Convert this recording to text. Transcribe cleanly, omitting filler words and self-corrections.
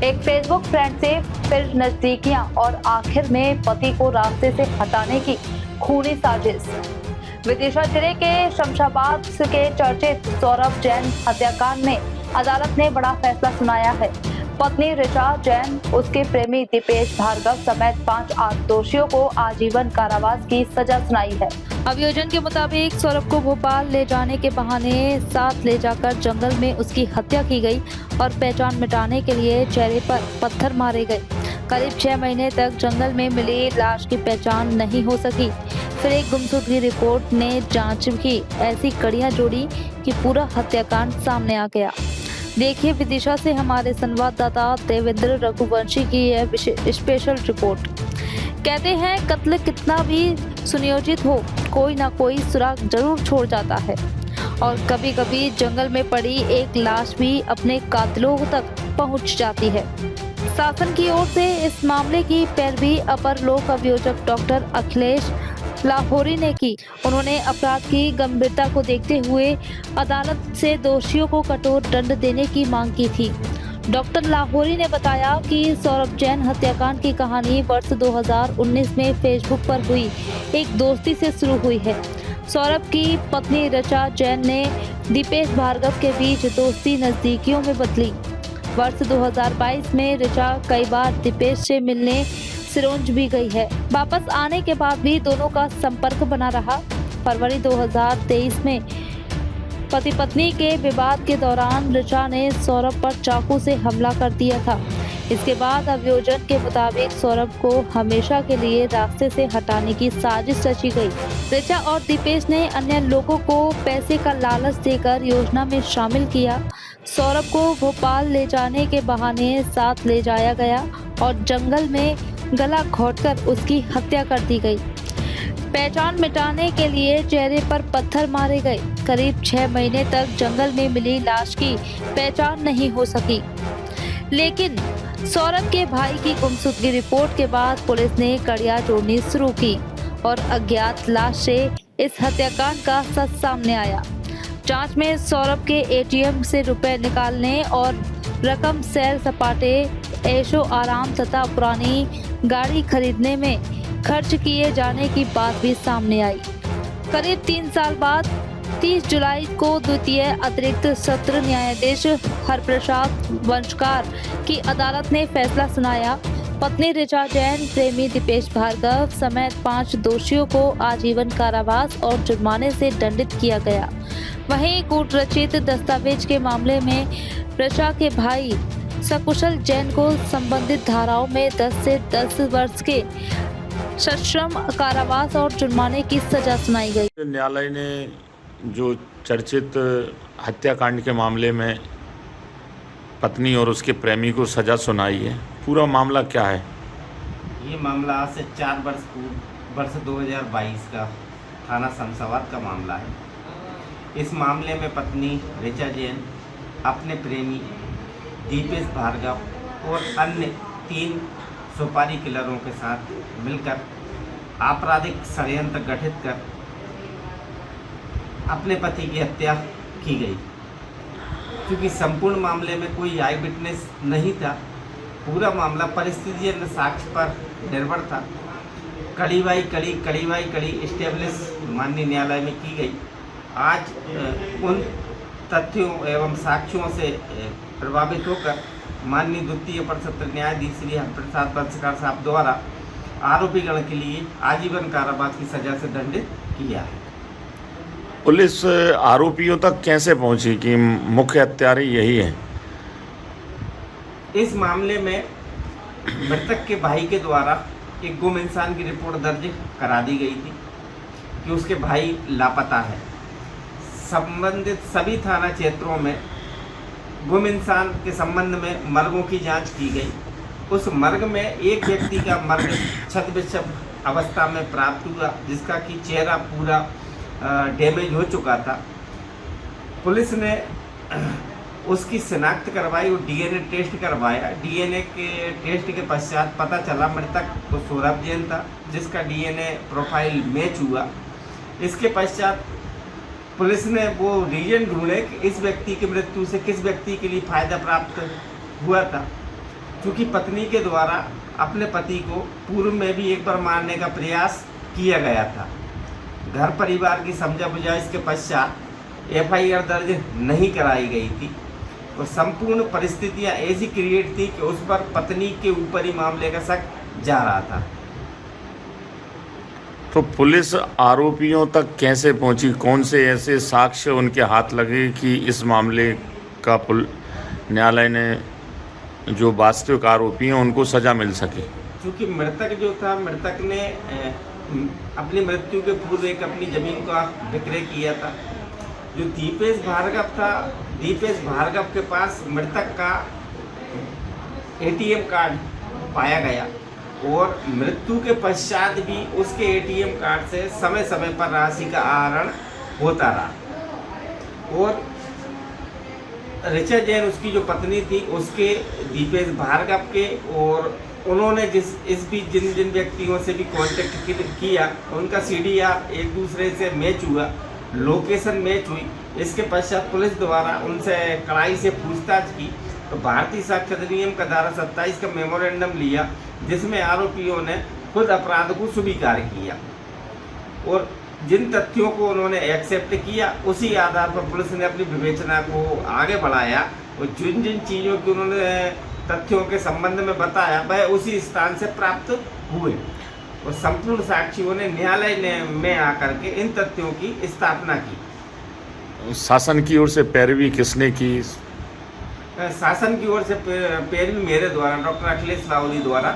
एक Facebook friend से फिर नजदीकियां और आखिर में पति को रास्ते से हटाने की खूनी साजिश। विदिशा जिले के शमशाबाद के चर्चित सौरभ जैन हत्याकांड में अदालत ने बड़ा फैसला सुनाया है। पत्नी ऋचा जैन, उसके प्रेमी दीपेश भार्गव समेत 5 दोषियों को आजीवन कारावास की सजा सुनाई है। अभियोजन के मुताबिक सौरभ को भोपाल ले जाने के बहाने साथ ले जाकर जंगल में उसकी हत्या की गई और पहचान मिटाने के लिए चेहरे पर पत्थर मारे गए। करीब 6 महीने तक जंगल में मिली लाश की पहचान नहीं हो सकी। फिर एक गुमशुदगी रिपोर्ट ने जांच की ऐसी कड़ियां जोड़ी कि पूरा हत्याकांड सामने आ गया। देखिए विदिशा से हमारे संवाददाता देवेंद्र रघुवंशी की यह स्पेशल रिपोर्ट। कहते हैं कत्ल कितना भी सुनियोजित हो, कोई ना कोई सुराग जरूर छोड़ जाता है और कभी कभी जंगल में पड़ी एक लाश भी अपने कातिलों तक पहुंच जाती है। शासन की ओर से इस मामले की पैरवी अपर लोक अभियोजक डॉक्टर अखिलेश लाहौरी ने की। उन्होंने अपराध की गंभीरता को देखते हुए अदालत से दोषियों को कठोर दंड देने की मांग की थी। डॉक्टर लाहौरी ने बताया कि सौरभ जैन हत्याकांड की कहानी वर्ष 2019 में फेसबुक पर हुई एक दोस्ती से शुरू हुई है। सौरभ की पत्नी ऋचा जैन ने दीपेश भार्गव के बीच दोस्ती नजदीकियों में बदली। वर्ष 2022 में ऋचा कई बार दीपेश से मिलने सिरोंज भी गई है। वापस आने के बाद भी दोनों का संपर्क बना रहा। फरवरी 2023 में पति पत्नी के विवाद के दौरान ऋचा ने सौरभ पर चाकू से हमला कर दिया था। इसके बाद अभियोजन के मुताबिक सौरभ को हमेशा के लिए रास्ते से हटाने की साजिश रची गई। ऋचा और दीपेश ने अन्य लोगों को पैसे का लालच देकर योजना में शामिल किया। सौरभ को भोपाल ले जाने के बहाने साथ ले जाया गया और जंगल में गला घोंटकर उसकी हत्या कर दी गई। पहचान मिटाने के लिए चेहरे पर पत्थर मारे गए। करीब 6 महीने तक जंगल में मिली लाश की पहचान नहीं हो सकी। लेकिन सौरभ के भाई की गुमशुदगी रिपोर्ट के बाद पुलिस ने कड़ियां जोड़नी शुरू की और अज्ञात लाश से इस हत्याकांड का सच सामने आया। जांच में सौरभ के एटीएम से रुपए निकालने और रकम सैर सपाटे, ऐशो आराम तथा पुरानी गाड़ी खरीदने में खर्च किए जाने की बात भी सामने आई। करीब 3 साल बाद 30 जुलाई को द्वितीय अतिरिक्त सत्र न्यायाधीश हरप्रसाद वंशकार की अदालत ने फैसला सुनाया। पत्नी ऋचा जैन, प्रेमी दीपेश भार्गव समेत 5 दोषियों को आजीवन कारावास और जुर्माने से दंडित किया गया। वहीं कूटरचित दस्तावेज के मामले में ऋचा के भाई सकुशल जैन को संबंधित धाराओं में 10 से 10 वर्ष के सश्रम कारावास और जुर्माने की सजा सुनाई गई। न्यायालय ने जो चर्चित हत्याकांड के मामले में पत्नी और उसके प्रेमी को सजा सुनाई है, पूरा मामला क्या है? ये मामला आज से 4 वर्ष पूर्व वर्ष 2022 का थाना शमशाबाद का मामला है। इस मामले में पत्नी ऋचा जैन अपने प्रेमी दीपेश भार्गव और अन्य 3 सुपारी किलरों के साथ मिलकर आपराधिक षड्यंत्र गठित कर अपने पति की हत्या की गई। क्योंकि संपूर्ण मामले में कोई आई विटनेस नहीं था, पूरा मामला परिस्थितिजन्य साक्ष्य पर निर्भर था। कड़ी बाई कड़ी इस्टेब्लिश माननीय न्यायालय में की गई। आज उन तथ्यों एवं साक्ष्यों से प्रभावित होकर माननीय द्वितीय सत्र न्यायाधीश श्री हरप्रसाद वंशकार साहब द्वारा आरोपीगण के लिए आजीवन कारावास की सजा से दंडित किया है। पुलिस आरोपियों तक कैसे पहुंची कि मुख्य हत्यारे यही है? इस मामले में मृतक के भाई के द्वारा एक गुम इंसान की रिपोर्ट दर्ज करा दी गई थी कि उसके भाई लापता है। संबंधित सभी थाना क्षेत्रों में गुम इंसान के संबंध में मर्गों की जांच की गई। उस मर्ग में एक व्यक्ति का मर्ग छत-बिछत अवस्था में प्राप्त हुआ, जिसका कि चेहरा पूरा डैमेज हो चुका था। पुलिस ने उसकी शिनाख्त करवाई और डीएनए टेस्ट करवाया। डीएनए के टेस्ट के पश्चात पता चला मृतक तो सौरभ जैन था, जिसका डीएनए प्रोफाइल मैच हुआ। इसके पश्चात पुलिस ने वो रीजन ढूंढे कि इस व्यक्ति की मृत्यु से किस व्यक्ति के लिए फ़ायदा प्राप्त हुआ था। चूँकि पत्नी के द्वारा अपने पति को पूर्व में भी एक बार मारने का प्रयास किया गया था। घर परिवार की समझा बुझाइश के पश्चात एफआईआर दर्ज नहीं कराई गई थी और संपूर्ण परिस्थितियां ऐसी क्रिएट थी कि उस पर पत्नी के ऊपर ही मामले का शक जा रहा था। तो पुलिस आरोपियों तक कैसे पहुंची? कौन से ऐसे साक्ष्य उनके हाथ लगे कि इस मामले का न्यायालय ने जो वास्तविक आरोपी हैं उनको सजा मिल सके? क्योंकि मृतक जो था, मृतक ने अपनी मृत्यु के पूर्व एक अपनी जमीन का विक्रय किया था। जो दीपेश भार्गव था, दीपेश भार्गव के पास मृतक का एटीएम कार्ड पाया गया और मृत्यु के पश्चात भी उसके एटीएम कार्ड से समय समय पर राशि का आहरण होता रहा। और ऋचा जैन उसकी जो पत्नी थी, उसके दीपेश भार्गव के, और उन्होंने इस बीच जिन व्यक्तियों से भी कांटेक्ट किया उनका सीडीआर एक दूसरे से मैच हुआ, लोकेशन मैच हुई। इसके पश्चात पुलिस द्वारा उनसे कड़ाई से पूछताछ की तो भारतीय साक्ष्य अधिनियम का धारा 27 का मेमोरेंडम लिया, जिसमें आरोपियों ने खुद अपराध को स्वीकार किया और जिन तथ्यों को उन्होंने एक्सेप्ट किया उसी आधार पर पुलिस ने अपनी विवेचना को आगे बढ़ाया और जिन जिन चीज़ों की उन्होंने तथ्यों के संबंध में बताया वह उसी स्थान से प्राप्त हुए और संपूर्ण साक्षियों ने न्यायालय में आकर के इन तथ्यों की स्थापना की। शासन की ओर से पैरवी किसने की? शासन की ओर से पैरवी मेरे द्वारा, डॉक्टर अखिलेश लाहौरी द्वारा